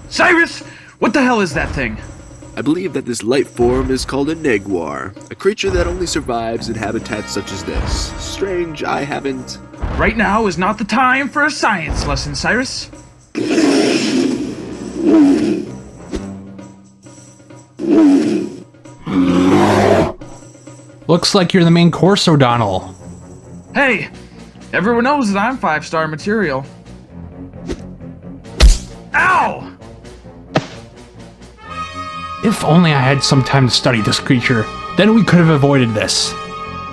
Cyres! What the hell is that thing? I believe that this life form is called a Negwar, a creature that only survives in habitats such as this. Strange, I haven't... Right now is not the time for a science lesson, Cyres. Looks like you're the main course, O'Donnell. Hey, everyone knows that I'm 5-star material. Ow! If only I had some time to study this creature, then we could have avoided this.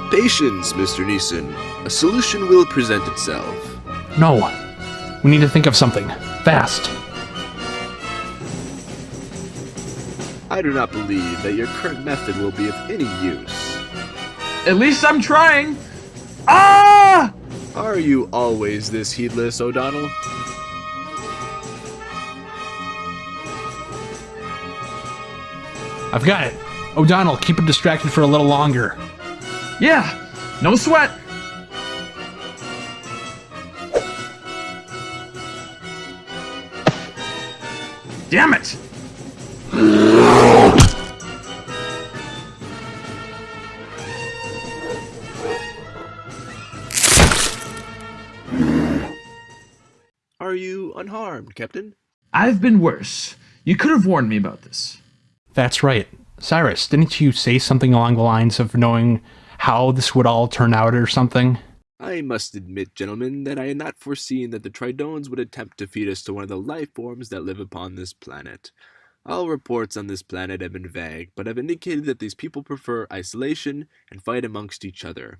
Patience, Mr. Neeson. A solution will present itself. No. We need to think of something. Fast. I do not believe that your current method will be of any use. At least I'm trying. Ah! Are you always this heedless, O'Donnell? I've got it. O'Donnell, keep it distracted for a little longer. Yeah, no sweat. Damn it! Are you unharmed, Captain? I've been worse. You could have warned me about this. That's right. Cyres, didn't you say something along the lines of knowing how this would all turn out or something? I must admit, gentlemen, that I had not foreseen that the Trydoons would attempt to feed us to one of the life forms that live upon this planet. All reports on this planet have been vague, but have indicated that these people prefer isolation and fight amongst each other.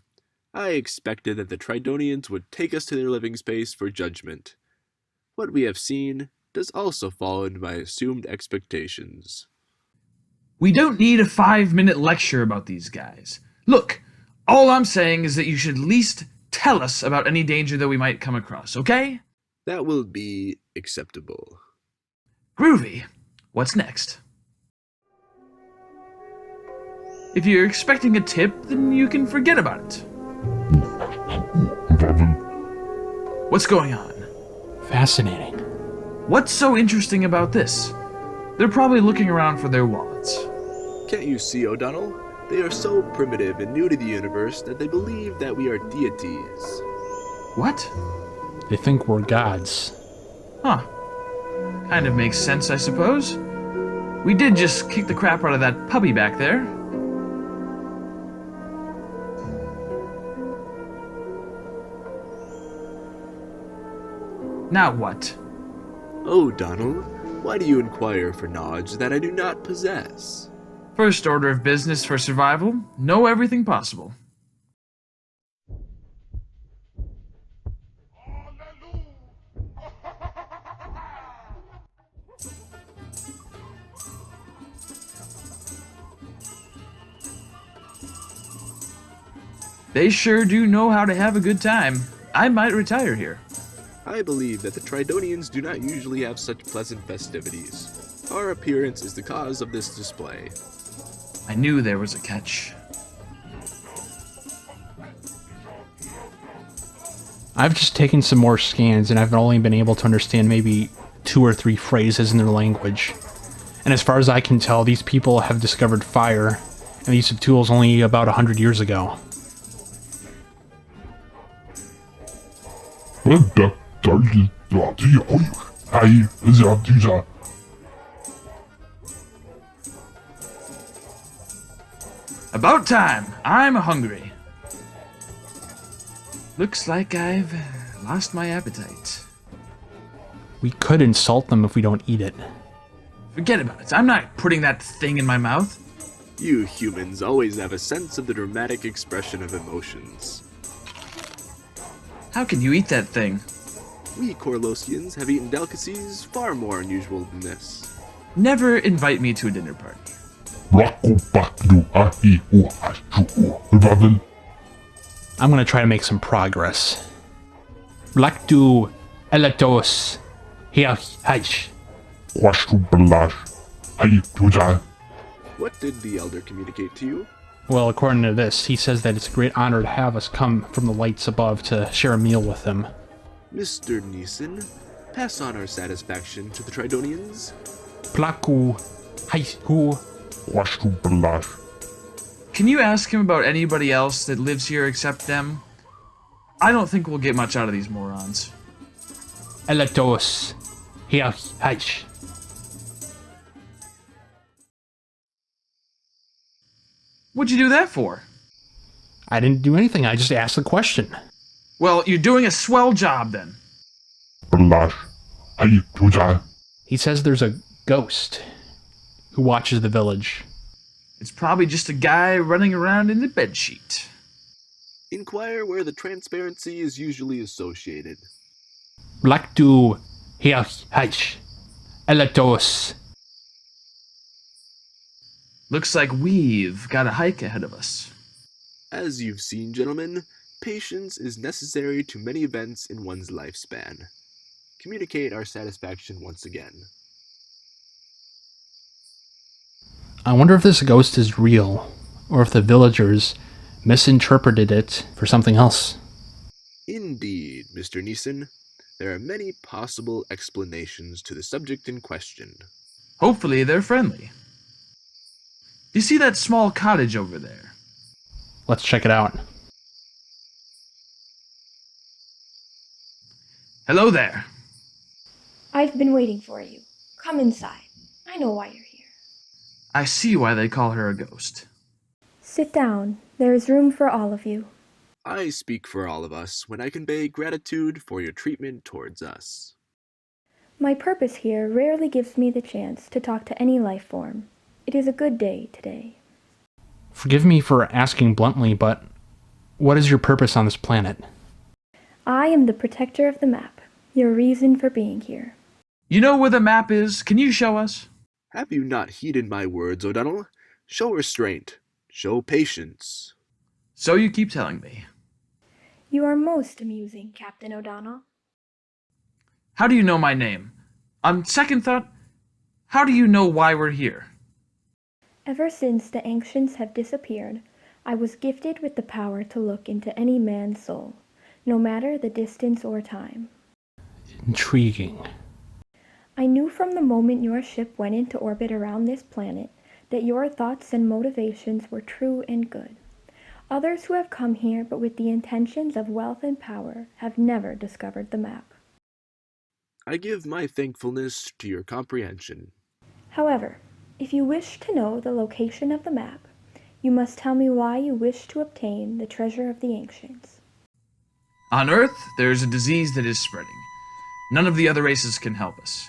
I expected that the Trydonians would take us to their living space for judgment. What we have seen does also fall into my assumed expectations. We don't need a 5-minute lecture about these guys. Look, all I'm saying is that you should at least tell us about any danger that we might come across, okay? That will be acceptable. Groovy. What's next? If you're expecting a tip, then you can forget about it. What's going on? Fascinating. What's so interesting about this? They're probably looking around for their wallets. Can't you see, O'Donnell? They are so primitive and new to the universe that they believe that we are deities. What? They think we're gods. Huh. Kind of makes sense, I suppose. We did just kick the crap out of that puppy back there. Now what? O'Donnell, why do you inquire for knowledge that I do not possess? First order of business for survival, know everything possible. They sure do know how to have a good time. I might retire here. I believe that the Trydonians do not usually have such pleasant festivities. Our appearance is the cause of this display. I knew there was a catch. I've just taken some more scans and I've only been able to understand maybe 2 or 3 phrases in their language. And as far as I can tell, these people have discovered fire, and these tools only about 100 years ago. About time. I'm hungry. Looks like I've lost my appetite. We could insult them if we don't eat it. Forget about it. I'm not putting that thing in my mouth. You humans always have a sense of the dramatic expression of emotions. How can you eat that thing? We Corlosians have eaten delicacies far more unusual than this. Never invite me to a dinner party. I'm gonna try to make some progress. Lactu elatos hiach. What did the Elder communicate to you? Well, according to this, he says that it's a great honor to have us come from the lights above to share a meal with him. Mr. Neeson, pass on our satisfaction to the Trydonians. Plaku haihu. Can you ask him about anybody else that lives here except them? I don't think we'll get much out of these morons. Elatos hiach. What'd you do that for? I didn't do anything, I just asked the question. Well, you're doing a swell job then. He says there's a ghost who watches the village. It's probably just a guy running around in the bedsheet. Inquire where the transparency is usually associated. Lactu hiach. Elatos. Looks like we've got a hike ahead of us. As you've seen, gentlemen, patience is necessary to many events in one's lifespan. Communicate our satisfaction once again. I wonder if this ghost is real, or if the villagers misinterpreted it for something else. Indeed, Mr. Neeson. There are many possible explanations to the subject in question. Hopefully they're friendly. You see that small cottage over there? Let's check it out. Hello there. I've been waiting for you. Come inside. I know why you're here. I see why they call her a ghost. Sit down. There is room for all of you. I speak for all of us when I convey gratitude for your treatment towards us. My purpose here rarely gives me the chance to talk to any life form. It is a good day today. Forgive me for asking bluntly, but what is your purpose on this planet? I am the protector of the map, your reason for being here. You know where the map is? Can you show us? Have you not heeded my words, O'Donnell? Show restraint. Show patience. So you keep telling me. You are most amusing, Captain O'Donnell. How do you know my name? On second thought, how do you know why we're here? Ever since the ancients have disappeared, I was gifted with the power to look into any man's soul, no matter the distance or time. Intriguing. I knew from the moment your ship went into orbit around this planet that your thoughts and motivations were true and good. Others who have come here but with the intentions of wealth and power have never discovered the map. I give my thankfulness to your comprehension. However, if you wish to know the location of the map, you must tell me why you wish to obtain the treasure of the ancients. On Earth, there is a disease that is spreading. None of the other races can help us.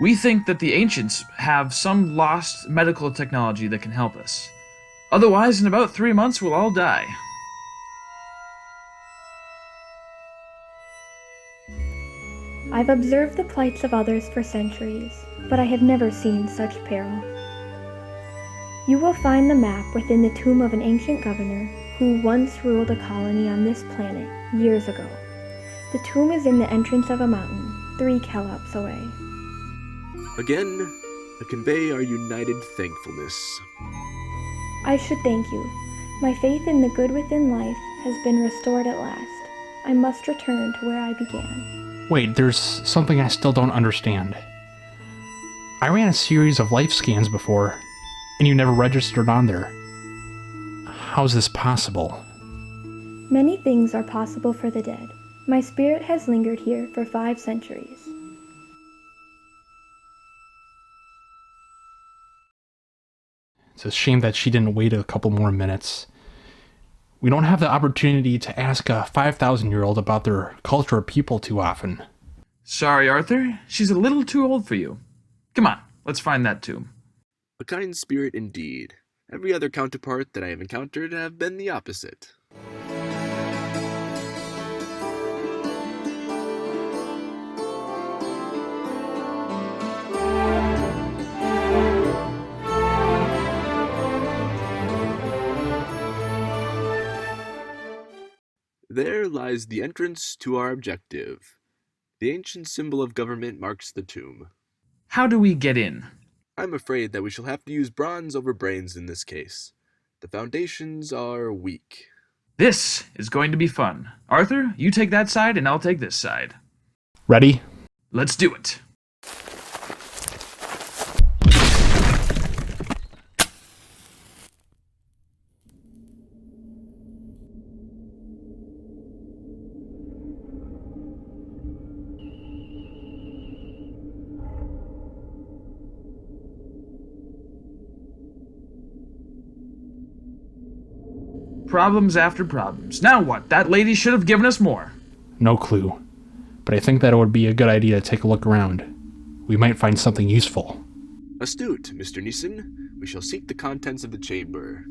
We think that the ancients have some lost medical technology that can help us. Otherwise, in about 3 months, we'll all die. I've observed the plights of others for centuries, but I have never seen such peril. You will find the map within the tomb of an ancient governor who once ruled a colony on this planet years ago. The tomb is in the entrance of a mountain, 3 Kelops away. Again, I convey our united thankfulness. I should thank you. My faith in the good within life has been restored at last. I must return to where I began. Wait, there's something I still don't understand. I ran a series of life scans before, and you never registered on there. How's this possible? Many things are possible for the dead. My spirit has lingered here for 5 centuries. It's a shame that she didn't wait a couple more minutes. We don't have the opportunity to ask a 5,000-year-old about their culture or people too often. Sorry, Arthur. She's a little too old for you. Come on, let's find that tomb. A kind spirit indeed. Every other counterpart that I have encountered have been the opposite. There lies the entrance to our objective. The ancient symbol of government marks the tomb. How do we get in? I'm afraid that we shall have to use bronze over brains in this case. The foundations are weak. This is going to be fun. Arthur, you take that side and I'll take this side. Ready? Let's do it. Problems after problems. Now what? That lady should have given us more. No clue. But I think that it would be a good idea to take a look around. We might find something useful. Astute, Mr. Neeson. We shall seek the contents of the chamber.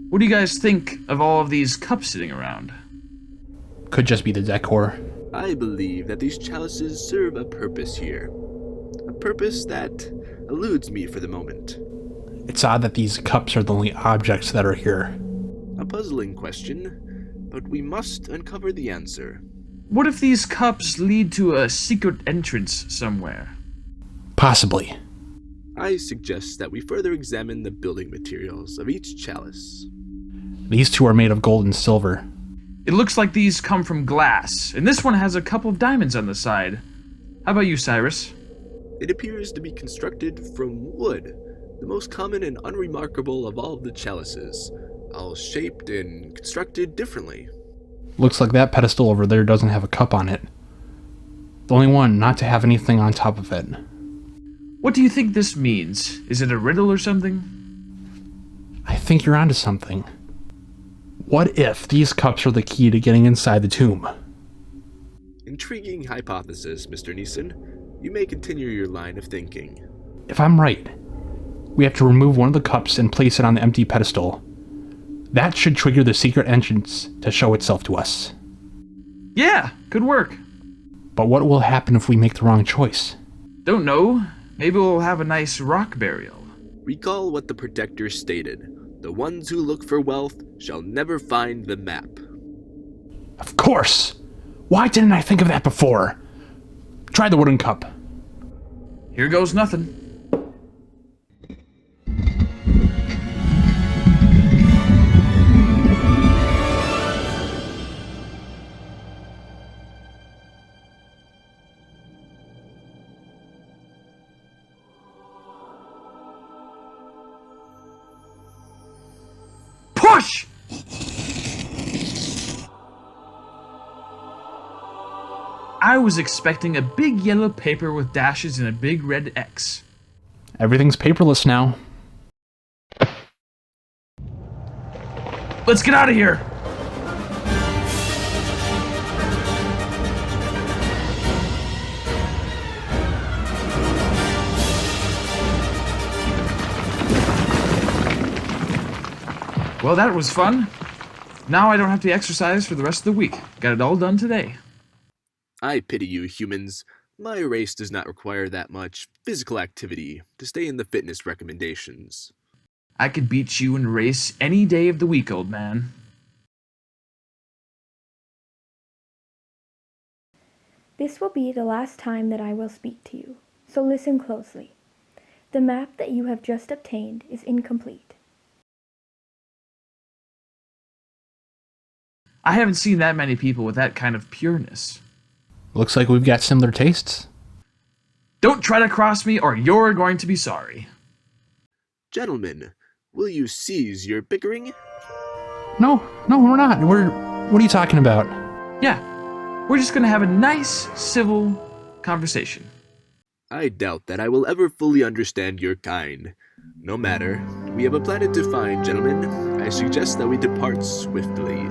What do you guys think of all of these cups sitting around? Could just be the decor. I believe that these chalices serve a purpose here. A purpose that eludes me for the moment. It's odd that these cups are the only objects that are here. A puzzling question, but we must uncover the answer. What if these cups lead to a secret entrance somewhere? Possibly. I suggest that we further examine the building materials of each chalice. These two are made of gold and silver. It looks like these come from glass, and this one has a couple of diamonds on the side. How about you, Cyres? It appears to be constructed from wood, the most common and unremarkable of all the chalices, all shaped and constructed differently. Looks like that pedestal over there doesn't have a cup on it. The only one not to have anything on top of it. What do you think this means? Is it a riddle or something? I think you're onto something. What if these cups are the key to getting inside the tomb? Intriguing hypothesis, Mr. Neeson. You may continue your line of thinking. If I'm right, we have to remove one of the cups and place it on the empty pedestal. That should trigger the secret entrance to show itself to us. Yeah, good work. But what will happen if we make the wrong choice? Don't know. Maybe we'll have a nice rock burial. Recall what the Protector stated. The ones who look for wealth shall never find the map. Of course! Why didn't I think of that before? Try the wooden cup. Here goes nothing. Push! I was expecting a big yellow paper with dashes and a big red X. Everything's paperless now. Let's get out of here! Well, that was fun. Now I don't have to exercise for the rest of the week. Got it all done today. I pity you, humans. My race does not require that much physical activity to stay in the fitness recommendations. I could beat you in a race any day of the week, old man. This will be the last time that I will speak to you, so listen closely. The map that you have just obtained is incomplete. I haven't seen that many people with that kind of pureness. Looks like we've got similar tastes. Don't try to cross me or you're going to be sorry. Gentlemen, will you cease your bickering? No, we're not. What are you talking about? Yeah, we're just gonna have a nice, civil conversation. I doubt that I will ever fully understand your kind. No matter, we have a planet to find, gentlemen. I suggest that we depart swiftly.